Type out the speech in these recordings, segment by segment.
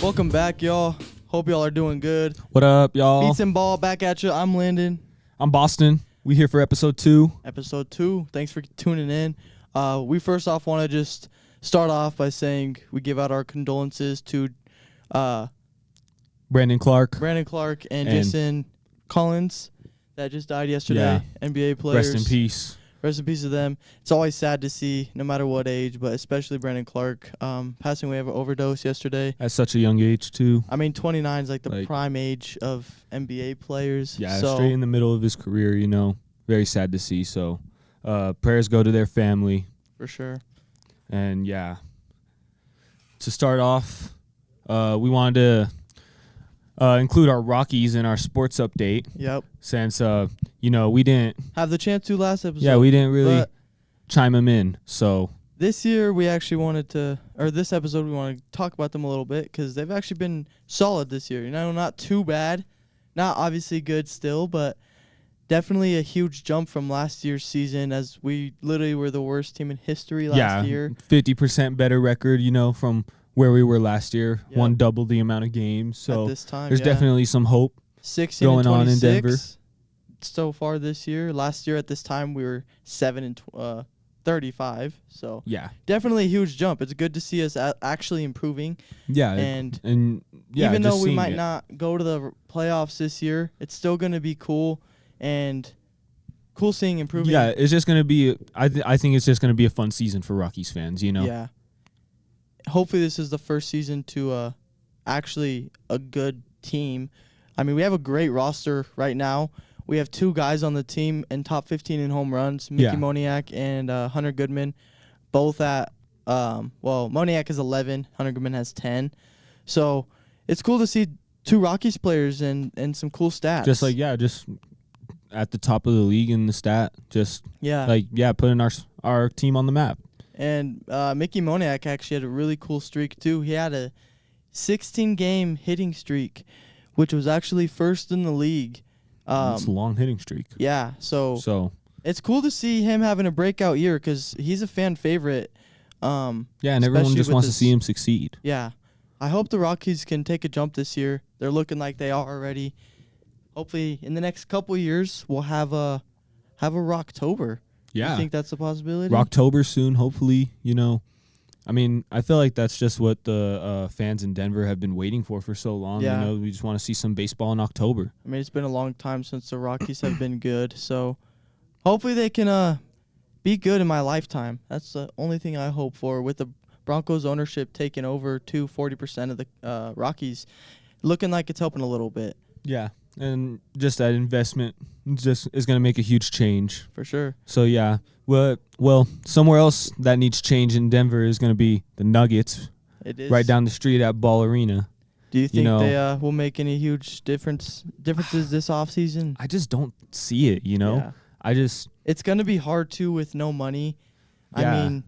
Welcome back, y'all. Hope y'all are doing good. What up, y'all? Beats and Ball back at you. I'm Landon. I'm Boston. We here for episode 2. Episode 2. Thanks for tuning in. We first off want to just start off by saying we give out our condolences to Brandon Clark. and Jason Collins that just died yesterday. Yeah. NBA players. Rest in peace. Rest in peace to them. It's always sad to see, no matter what age, but especially Brandon Clark passing away of an overdose yesterday. At such a young age, too. I mean, 29 is like the prime age of NBA players. Yeah, so straight in the middle of his career, Very sad to see. So prayers go to their family. For sure. And, yeah. To start off, we wanted to include our Rockies in our sports update. Yep. Since, we didn't have the chance to last episode. Yeah, we didn't really chime them in. So this year we actually this episode we want to talk about them a little bit because they've actually been solid this year. Not too bad. Not obviously good still, but definitely a huge jump from last year's season as we literally were the worst team in history last year. 50% better record, from where we were last year. Yep. Won double the amount of games. So at this time, there's definitely some hope 16 going on in Denver. So far this year. Last year at this time we were 7-35. So yeah, definitely a huge jump. It's good to see us actually improving. Yeah, and yeah, even though we might not go to the playoffs this year, it's still going to be cool and cool seeing improving. Yeah, it's just going to be. I think it's just going to be a fun season for Rockies fans. Yeah. Hopefully this is the first season to actually a good team. I mean, we have a great roster right now. We have 2 guys on the team in top 15 in home runs, Mickey Moniak and Hunter Goodman, both at Moniak is 11, Hunter Goodman has 10. So it's cool to see 2 Rockies players and some cool stats. Just at the top of the league in the stat. Putting our team on the map. And Mickey Moniak actually had a really cool streak too. He had a 16-game hitting streak, which was actually first in the league. It's a long hitting streak. Yeah, so it's cool to see him having a breakout year because he's a fan favorite. And everyone just wants to see him succeed. Yeah, I hope the Rockies can take a jump this year. They're looking like they are already. Hopefully, in the next couple years, we'll have a Rocktober. Yeah, you think that's a possibility? Rocktober soon, hopefully. I mean, I feel like that's just what the fans in Denver have been waiting for so long. Yeah. We just want to see some baseball in October. I mean, it's been a long time since the Rockies have been good, so hopefully they can be good in my lifetime. That's the only thing I hope for. With the Broncos ownership taking over to 40% of the Rockies, looking like it's helping a little bit. Yeah, and just that investment just is going to make a huge change. For sure. So, yeah. Well, somewhere else that needs change in Denver is going to be the Nuggets. It is. Right down the street at Ball Arena. Do you think they will make any huge differences this offseason? I just don't see it, Yeah. It's going to be hard, too, with no money. Yeah. I mean,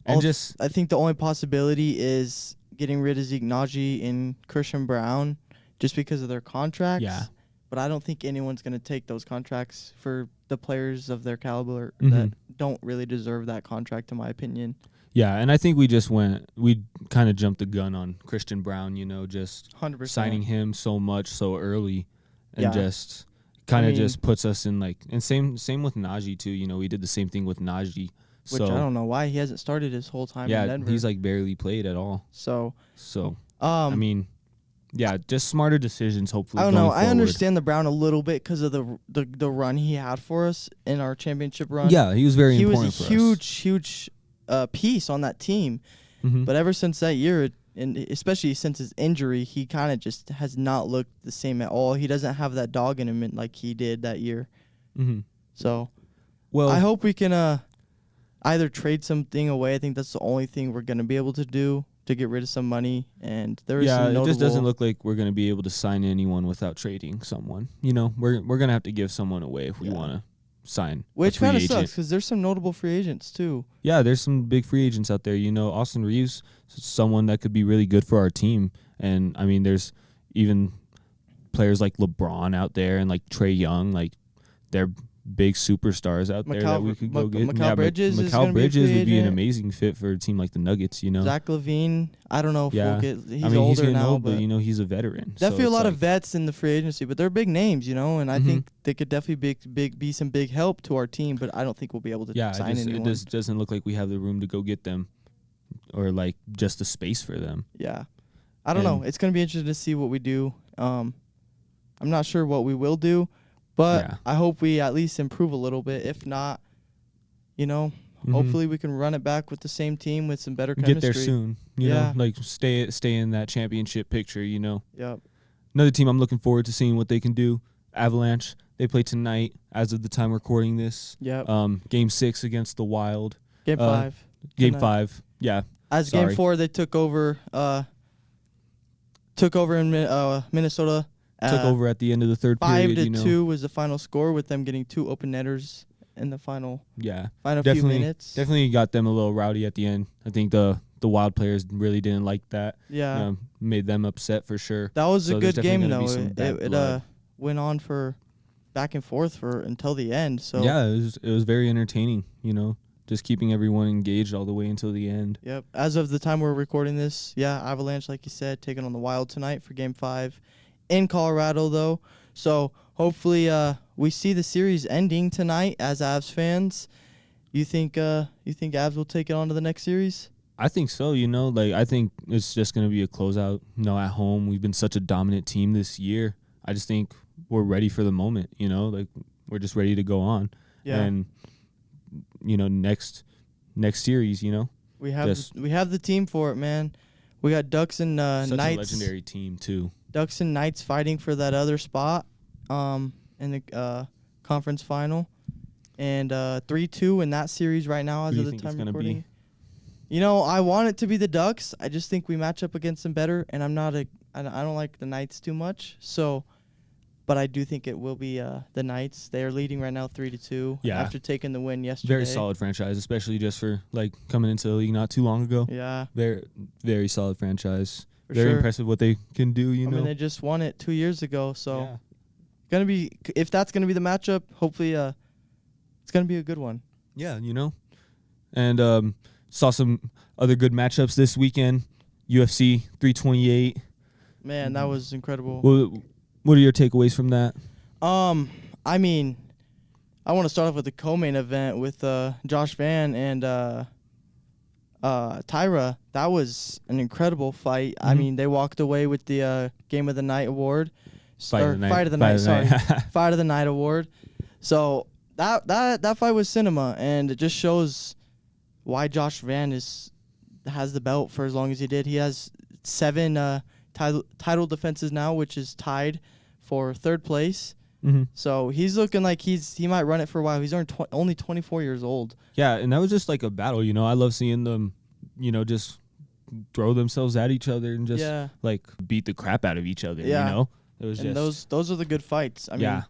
I think the only possibility is getting rid of Zeke Naji and Christian Brown just because of their contracts. Yeah. But I don't think anyone's going to take those contracts for the players of their caliber that don't really deserve that contract, in my opinion. Yeah, and I think we kind of jumped the gun on Christian Brown, just 100%. signing him so much so early and just puts us in and same with Najee too. We did the same thing with Najee. Which I don't know why he hasn't started his whole time in Denver. Yeah, he's barely played at all. So I mean, yeah, just smarter decisions, hopefully. I don't know. I understand the Brown a little bit because of the run he had for us in our championship run. Yeah, he was very important for us. He was a huge piece on that team. Mm-hmm. But ever since that year, and especially since his injury, he kind of just has not looked the same at all. He doesn't have that dog in him like he did that year. Mm-hmm. So, I hope we can either trade something away. I think that's the only thing we're going to be able to do to get rid of some money. And there is some notable. It just doesn't look like we're going to be able to sign anyone without trading someone. We're going to have to give someone away if we want to sign. Which kind of sucks because there's some notable free agents too. Yeah, there's some big free agents out there. Austin Reeves is someone that could be really good for our team. And, I mean, there's even players like LeBron out there and, Trae Young. They're big superstars out there that we could go get. Mikal Bridges is Mikal gonna Bridges be a would be an free agent. amazing fit for a team like the Nuggets, you know. Zach LaVine, I don't know if Yeah. we'll get. He's I mean, older he's getting now, old, but but you know, he's a veteran. definitely so a lot it's of vets in the free agency, but they're big names, you know, and I think they could definitely be some big help to our team, but I don't think we'll be able to sign anyone. It just doesn't look like we have the room to go get them, or like just the space for them. Yeah, I don't know. It's gonna be interesting to see what we do. I'm not sure what we will do, but I hope we at least improve a little bit. If not, you know, hopefully we can run it back with the same team with some better chemistry. Get there soon, you know, like stay in that championship picture, you know. Yep. Another team I'm looking forward to seeing what they can do. Avalanche. They play tonight as of the time recording this. Yep. Game 6 against the Wild. Game 5. Game tonight. 5. Yeah. As Game 4, they took over. In Minnesota. Took over at the end of the third period. 5-2 was the final score, with them getting 2 open netters in the final. Yeah. Final few minutes. Definitely got them a little rowdy at the end. I think the Wild players really didn't like that. Yeah. Made them upset for sure. That was a good game though. It went on for back and forth until the end. So yeah, it was very entertaining. You know, just keeping everyone engaged all the way until the end. Yep. As of the time we're recording this, Avalanche, like you said, taking on the Wild tonight for Game 5 in Colorado though. So hopefully we see the series ending tonight as Avs fans. You think Avs will take it on to the next series? I think so, you know. Like, I think it's just going to be a closeout. You know, at home, we've been such a dominant team this year. I just think we're ready for the moment, you know. Like, we're just ready to go on. Yeah. And, you know, next series, you know. We have the team for it, man. We got Ducks and Such Knights. a legendary team, too. Ducks and Knights fighting for that other spot in the conference final. And 3-2 in that series right now as of the time recording. Be? You know, I want it to be the Ducks. I just think we match up against them better, and I don't like the Knights too much. So, but I do think it will be the Knights. They are leading right now 3-2 after taking the win yesterday. Very solid franchise, especially just for like coming into the league not too long ago. Yeah. Very, very solid franchise. For very sure. impressive what they can do, you know. I mean, they just won it 2 years ago, so if that's gonna be the matchup, hopefully it's gonna be a good one. Yeah, you know. And saw some other good matchups this weekend. UFC 328. Man, that was incredible. What are your takeaways from that? I mean, I want to start off with the co-main event with Josh Van and Tyra. That was an incredible fight. I mean, they walked away with the Game of the Night award. Fight of the Night award. So that fight was cinema, and it just shows why Josh Van has the belt for as long as he did. He has 7 title defenses now, which is tied for 3rd place. Mm-hmm. So he's looking like he might run it for a while. He's only 24 years old. Yeah, and that was just like a battle, you know. I love seeing them, you know, just throw themselves at each other and just like beat the crap out of each other, you know. It was those are the good fights. I mean,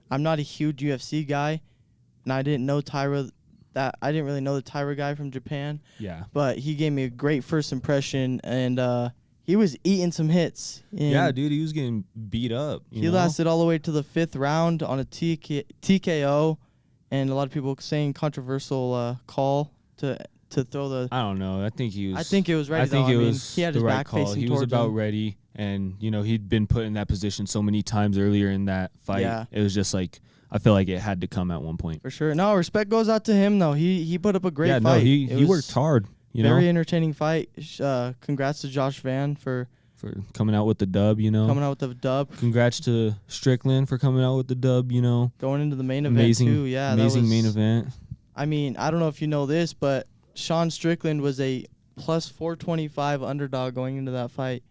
I'm not a huge UFC guy, and I didn't know Tyra. I didn't really know the Tyra guy from Japan. Yeah. But he gave me a great first impression, and he was eating some hits. Yeah, dude, he was getting beat up. He lasted all the way to the 5th round on a TKO, and a lot of people saying controversial call to throw the. I don't know. I think he was. I think it was ready. He had his right back call. facing He was towards about him. ready, and you know he'd been put in that position so many times earlier in that fight. Yeah. It was just like I feel like it had to come at one point. For sure. No, respect goes out to him though. He put up a great fight. No, he worked hard. Very entertaining fight. Congrats to Josh Van for coming out with the dub. You know, coming out with the dub. Congrats to Strickland for coming out with the dub. You know, going into the main event too. Yeah, amazing main event. I mean, I don't know if you know this, but Sean Strickland was a plus 425 underdog going into that fight.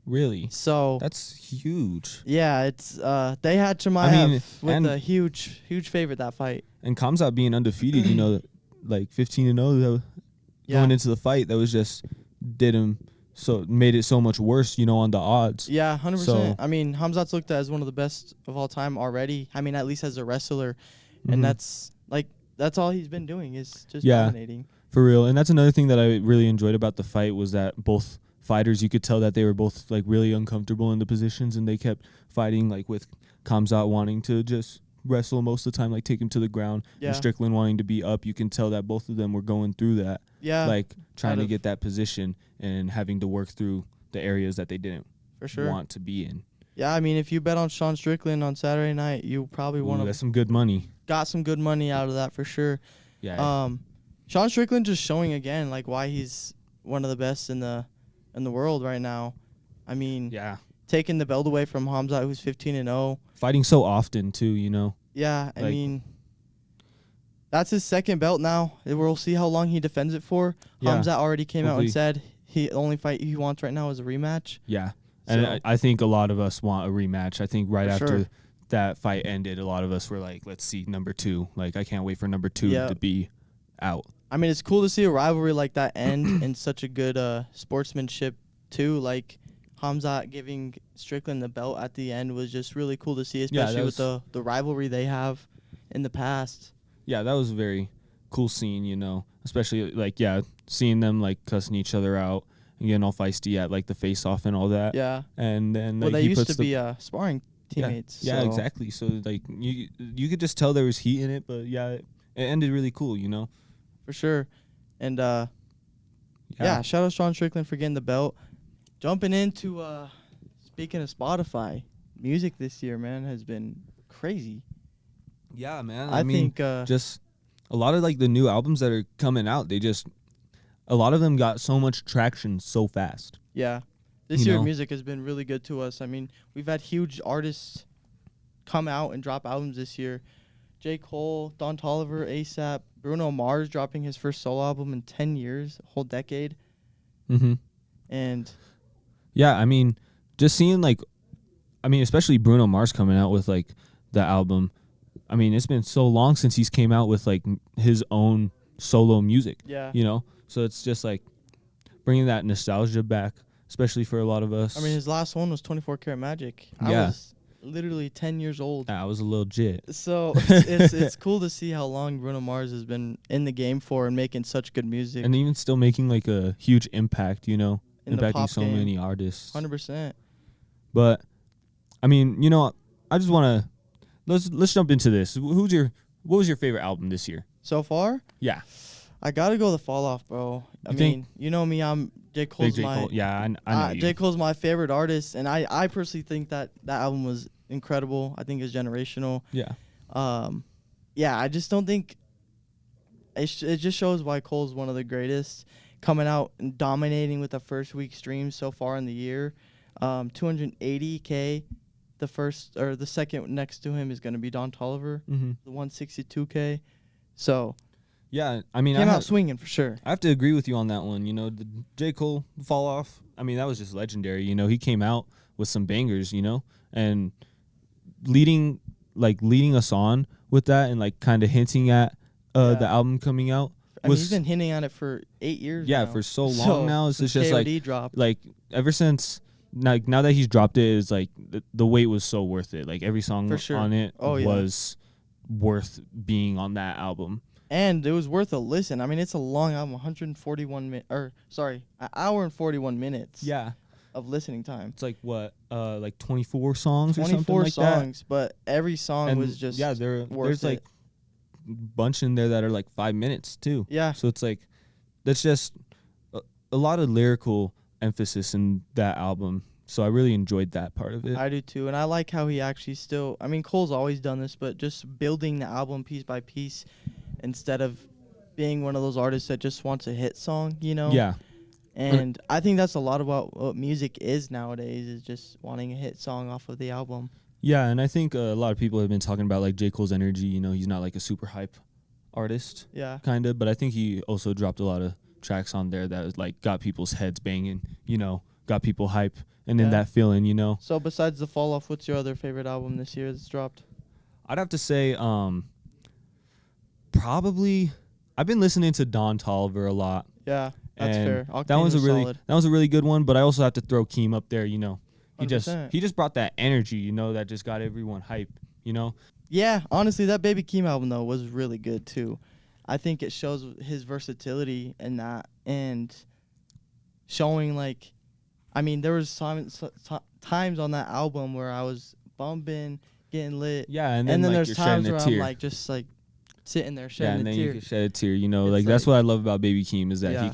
Really? So that's huge. Yeah, it's they had Chimaev with a huge favorite that fight. And Khamzat being undefeated, you know, like 15-0 going into the fight, that was just made it so much worse, you know, on the odds. Yeah, 100%. I mean, Khamzat's looked at as one of the best of all time already. I mean, at least as a wrestler, and that's all he's been doing is just dominating. For real. And that's another thing that I really enjoyed about the fight was that both fighters, you could tell that they were both like really uncomfortable in the positions, and they kept fighting, like with Khamzat wanting to just wrestle most of the time, like take him to the ground. Yeah. And Strickland wanting to be up, you can tell that both of them were going through that. Yeah. Like trying to get that position and having to work through the areas that they didn't for sure want to be in. Yeah, I mean, if you bet on Sean Strickland on Saturday night, you probably won. That's some good money. Got some good money out of that for sure. Yeah. Sean Strickland just showing again like why he's one of the best in the world right now. I mean, yeah, taking the belt away from Hamzat, who's 15-0. Fighting so often too, you know. Yeah, I mean, that's his second belt now. We'll see how long he defends it for. Yeah. Hamzat already came out and said the only fight he wants right now is a rematch. Yeah. And I think a lot of us want a rematch. I think right after that fight ended, a lot of us were like, let's see number 2. Like, I can't wait for number 2 to be out. I mean, it's cool to see a rivalry like that end in such a good sportsmanship, too. Like, Hamzat giving Strickland the belt at the end was just really cool to see, especially with the rivalry they have in the past. Yeah, that was a very cool scene, you know, especially, like, seeing them, like, cussing each other out. Getting all feisty at like the face-off and all that. Yeah. And then like, they used to be sparring teammates. Yeah, exactly. So like you could just tell there was heat in it, but it ended really cool, you know. For sure. And shout out Sean Strickland for getting the belt. Jumping into speaking of Spotify, music this year, man, has been crazy. Yeah, man. I think just a lot of like the new albums that are coming out, a lot of them got so much traction so fast. Yeah. This year, music has been really good to us. I mean, we've had huge artists come out and drop albums this year. J. Cole, Don Toliver, A$AP, Bruno Mars dropping his first solo album in 10 years, a whole decade. Mm-hmm. And yeah, I mean, just seeing especially Bruno Mars coming out with like the album. I mean, it's been so long since he's came out with like his own solo music. Yeah. You know? So it's just like bringing that nostalgia back, especially for a lot of us. I mean, his last one was 24 Karat Magic. I was literally 10 years old. I was a little jit. So it's cool to see how long Bruno Mars has been in the game for and making such good music. And even still making like a huge impact, you know, impacting so game. many artists. 100%. But I mean, you know, I just want to let's jump into this. What was your favorite album this year? So far? Yeah. I gotta go the Fall Off, bro. I mean, you know me, I'm J. Cole's Cole. Yeah, I know you. J. Cole's my favorite artist, and I personally think that album was incredible. I think it's generational. Yeah. I just don't think it just shows why Cole's one of the greatest, coming out and dominating with the first week streams so far in the year. 280K. The second next to him is going to be Don Toliver, the 162K. So. Yeah, I mean, came out swinging for sure. I have to agree with you on that one. You know, the J. Cole Fall Off, I mean, that was just legendary. You know, he came out with some bangers, you know, and leading us on with that and like kind of hinting at the album coming out. I mean, he's been hinting at it for 8 years. Yeah, for so long now. It's just KOD dropped. Like ever since now that he's dropped it, it's like the wait was so worth it. Like every song on it was worth being on that album. And it was worth a listen. I mean, it's a long album, 1 hour and 41 minutes. Yeah. Of listening time. It's like what, like 24 songs or something like that? 24 songs, but every song was just there's like a bunch in there that are like 5 minutes too. Yeah. So it's like, that's just a lot of lyrical emphasis in that album. So I really enjoyed that part of it. I do too. And I like how he actually Cole's always done this, but just building the album piece by piece, instead of being one of those artists that just wants a hit song, you know? Yeah. And I think that's a lot about what music is nowadays, is just wanting a hit song off of the album. Yeah, and I think a lot of people have been talking about like J. Cole's energy. You know, he's not like a super hype artist. Yeah. Kind of, but I think he also dropped a lot of tracks on there that like got people's heads banging, you know, got people hype and in that feeling, you know? So besides the Fall Off, what's your other favorite album this year that's dropped? I'd have to say, probably, I've been listening to Don Toliver a lot. Yeah, that's fair. That was a really good one. But I also have to throw Keem up there. You know, he 100%. just brought that energy. You know, that just got everyone hype. You know. Yeah, honestly, that Baby Keem album though was really good too. I think it shows his versatility in that, and showing there was times on that album where I was bumping, getting lit. Yeah, and then like there's you're times shedding where a I'm tear. like just like sitting there Yeah, shedding and a then tear. you can shed a tear. You know, It's like that's like- what I love about Baby Keem is that Yeah.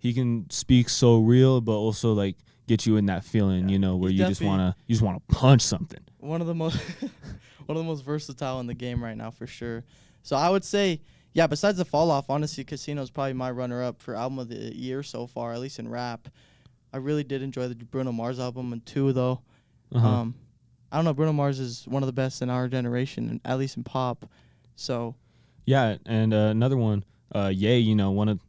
he can speak so real, but also like get you in that feeling. Yeah. You know, where He's you just definitely- wanna punch something. One of the most versatile in the game right now for sure. So I would say, yeah, besides the fall off, honestly, Casino is probably my runner up for album of the year so far, at least in rap. I really did enjoy the Bruno Mars album and 2 though. Uh-huh. I don't know, Bruno Mars is one of the best in our generation, at least in pop. So Yeah, and another one, Ye, you know, one of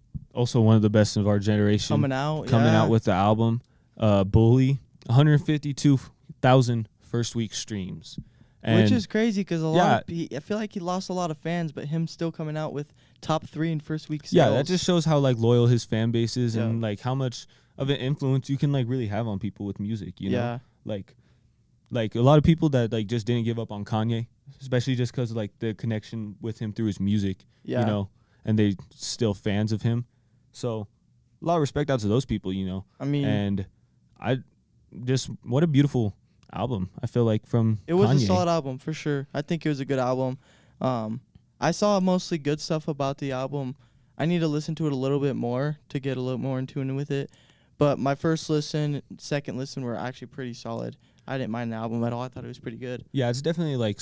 the best of our generation. coming out with the album, Bully, 152,000 first week streams. And which is crazy because yeah. I feel like he lost a lot of fans, but him still coming out with top 3 in first week sales. yeah, that just shows how like loyal his fan base is Yeah. and like how much of an influence you can like really have on people with music, you know? Like a lot of people that like just didn't give up on Kanye, especially just because like the connection with him through his music, Yeah. you know, and they still fans of him. So a lot of respect out to those people, you know. I mean, And I just what a beautiful album. I feel like from it was Kanye. a solid album for sure. I think it was a good album. I saw mostly good stuff about the album. I need to listen to it a little bit more to get a little more in tune with it. But my first listen, second listen were actually pretty solid. I didn't mind the album at all. I thought it was pretty good. Yeah, it's definitely like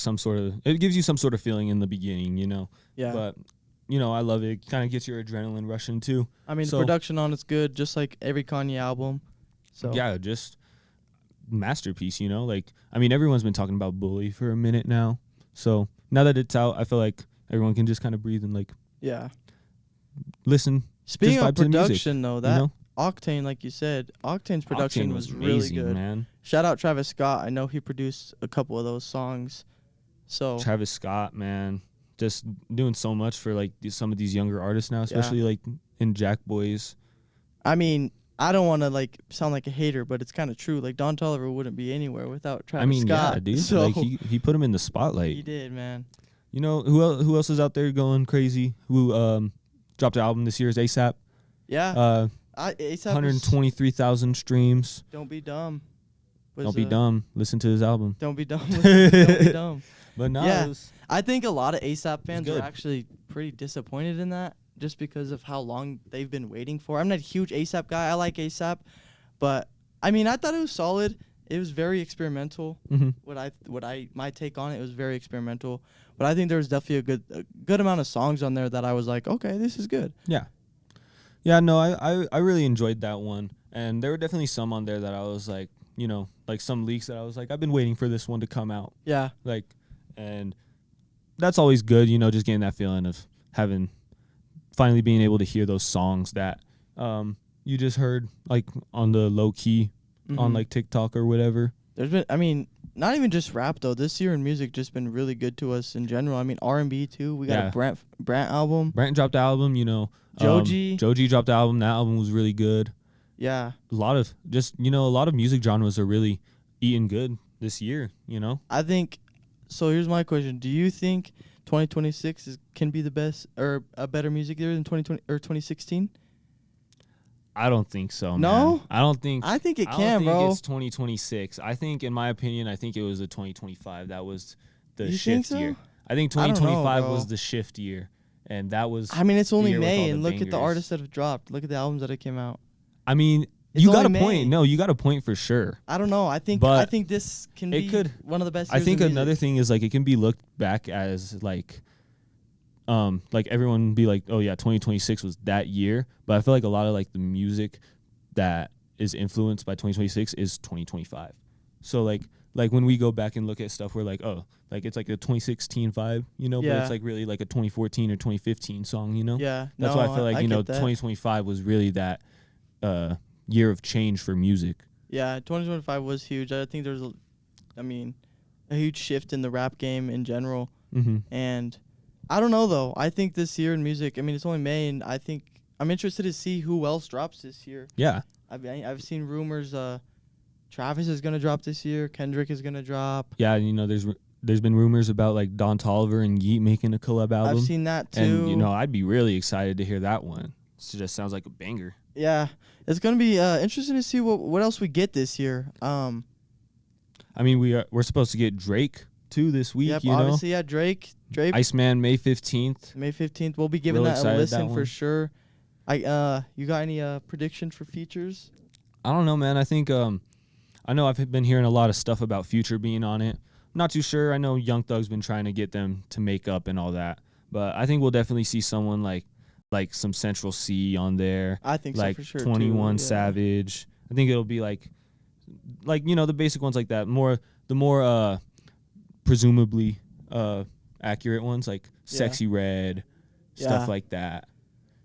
it gives you some sort of feeling in the beginning, you know. Yeah. But you know, I love it. It kind of gets your adrenaline rushing too. I mean, So- the production on it's good, just like every Kanye album. So Yeah, just masterpiece, you know? Like, I mean, everyone's been talking about Bully for a minute now. So now that it's out, I feel like everyone can just kind of breathe and like yeah. listen. Speaking Just of vibe to the music, production, though, that you know? Octane, like you said, Octane's production Octane was amazing, really good. man. Shout out Travis Scott. I know he produced a couple of those songs. So Travis Scott, man, just doing so much for like some of these younger artists now, especially like in Jack Boys. I mean, I don't want to like sound like a hater, but it's kind of true. Like Don Toliver wouldn't be anywhere without Travis I mean, Scott. yeah, dude. So Like he put him in the spotlight. he did, man. You know who else is out there going crazy? Who dropped an album this year is ASAP. Yeah. A$AP 123,000 streams. Don't Be Dumb. Don't be dumb. Listen to his album. Don't be dumb. Don't be dumb. But no, Yeah. it was- I think a lot of A$AP fans are good. actually pretty disappointed in that, just because of how long they've been waiting for. I'm not a huge A$AP guy. I like A$AP, but I mean, I thought it was solid. It was very experimental. Mhm. My take on it was very experimental, but I think there was definitely a good amount of songs on there that I was like, okay, this is good. Yeah, no, I really enjoyed that one. And there were definitely some on there that I was like, you know, like some leaks that I was like, I've been waiting for this one to come out. Yeah, Like, and that's always good, you know, just getting that feeling of finally being able to hear those songs that you just heard like on the low key on Mhm. like TikTok or whatever. There's been, I mean, not even just rap though. This year in music just been really good to us in general. I mean, R&B too. We got Yeah. a Brant album. Brant dropped the album, you know. Joji. Joji dropped the album. That album was really good. Yeah, A lot of music genres are really eating good this year, you know. I think. So here's my question: do you think 2026 can be the best or a better music year than 2020 or 2016? I don't think so. No? Man. I don't think. I think it I don't can, think bro. It's 2026. I think, in my opinion, I think it was the 2025 that was the You think shift so? year. I think I don't know, 2025 bro. was the shift year, and that was. I mean, it's only year with May, all the and look at the bangers. artists that have dropped. Look at the albums that have came out. I mean, It's you got a only May. point. No, you got a point for sure. I don't know. I think But this can it be could- one of the best. I years think of music. another thing is like it can be looked back as like everyone be like, oh yeah, 2026 was that year, but I feel like a lot of like the music that is influenced by 2026 is 2025. So like when we go back and look at stuff, we're like, oh, like it's like a 2016 vibe, you know, but Yeah. it's like really like a 2014 or 2015 song, you know. Yeah, That's no, why I feel like, you know, get that. 2025 was really that year of change for music. Yeah, 2025 was huge. I think there's a huge shift in the rap game in general. Mm-hmm. And I don't know though. I think this year in music, I mean, it's only May, and I think I'm interested to see who else drops this year. Yeah. I've seen rumors. Travis is gonna drop this year. Kendrick is gonna drop. Yeah, you know, there's been rumors about like Don Toliver and Yeat making a collab album. I've seen that too. And, you know, I'd be really excited to hear that one. It just sounds like a banger. Yeah, it's gonna be interesting to see what else we get this year. I mean, we're supposed to get Drake too this week. Yep, you know, obviously, yeah, Drake. Iceman May 15th. May 15th. We'll be giving Real that a excited listen that for one. sure. You got any predictions for features? I don't know, man. I think I know I've been hearing a lot of stuff about Future being on it. I'm not too sure. I know Young Thug's been trying to get them to make up and all that, but I think we'll definitely see someone like some Central C on there. I think like so for sure. 21 too, yeah. Savage. I think it'll be like the basic ones like that. The more presumably accurate ones like Sexy Red, stuff Yeah. like that.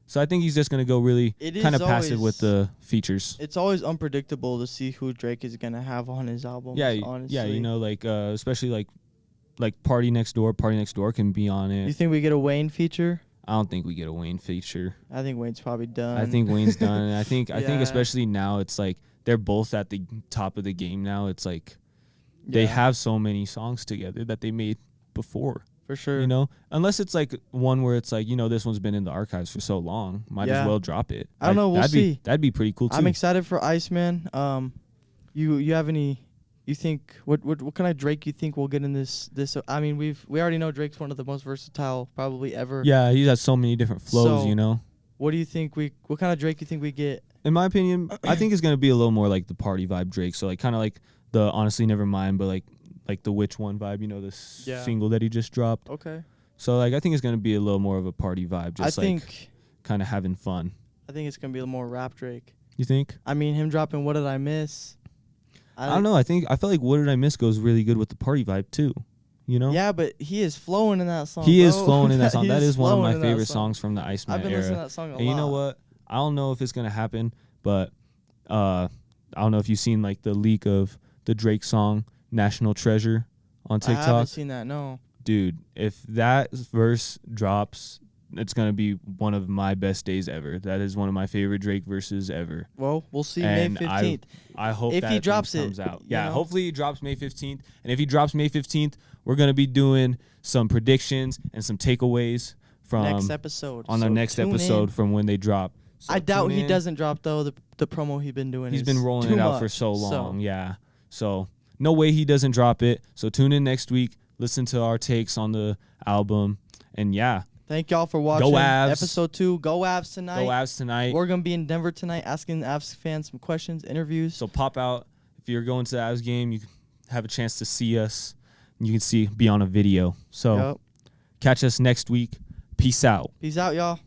So I think he's just gonna go really It is kind of passive always- with the features. It's always unpredictable to see who Drake is gonna have on his albums. Yeah, honestly. yeah, like especially like Party Next Door. Party Next Door can be on it. You think we get a Wayne feature? I don't think we get a Wayne feature. I think Wayne's probably done. I think Wayne's done. And I think Yeah. especially now it's like they're both at the top of the game now. It's like they Yeah, have so many songs together that they made before. for sure. You know, unless it's like one where it's like this one's been in the archives for so long, might Yeah. as well drop it. I don't know, we'll see. That'd be pretty cool too. I'm excited for Iceman. You have any? You think what kind of Drake you think we'll get in this? I mean, we already know Drake's one of the most versatile probably ever. Yeah, he's got so many different flows. So- What do you think what kind of Drake you think we get? In my opinion, I think it's gonna be a little more like the party vibe Drake. So like kind of like the Honestly Nevermind, but like the Which One vibe. This Yeah. single that he just dropped. Okay. So like I think it's gonna be a little more of a party vibe, just I think kind of having fun. it's gonna be a more rap Drake. You think? I mean, him dropping What Did I Miss? I don't know. I felt like What Did I Miss goes really good with the party vibe too. Yeah, but he is flowing in that song. He is bro. flowing in that song. He That is one of flowing my in that favorite song. songs from the Iceman I've been era. listening to that song a lot. And you know what? I don't know if it's gonna happen, but I don't know if you've seen like the leak of the Drake song "National Treasure" on I haven't TikTok. seen that. No. Dude, if that verse drops, it's gonna be one of my best days ever. That is one of my favorite Drake verses ever. Well, we'll see And May 15th. I hope If that he thing drops it, comes out. you Yeah, know? hopefully he drops May 15th. And if he drops May 15th, we're gonna be doing some predictions and some takeaways from Next episode. on our So next tune in. episode from when they drop. So I doubt tune he in. doesn't drop though. The promo he's been doing. He's is been rolling too it out much, for so so- long. Yeah. So no way he doesn't drop it. So tune in next week. Listen to our takes on the album. And yeah, Thank y'all for watching Avs. episode 2. Go Avs tonight. go Avs tonight. We're gonna be in Denver tonight, asking Avs fans some questions, interviews. So pop out. If you're going to the Avs game, you can have a chance to see us. You can be on a video. So Yup. catch us next week. Peace out. Peace out, y'all.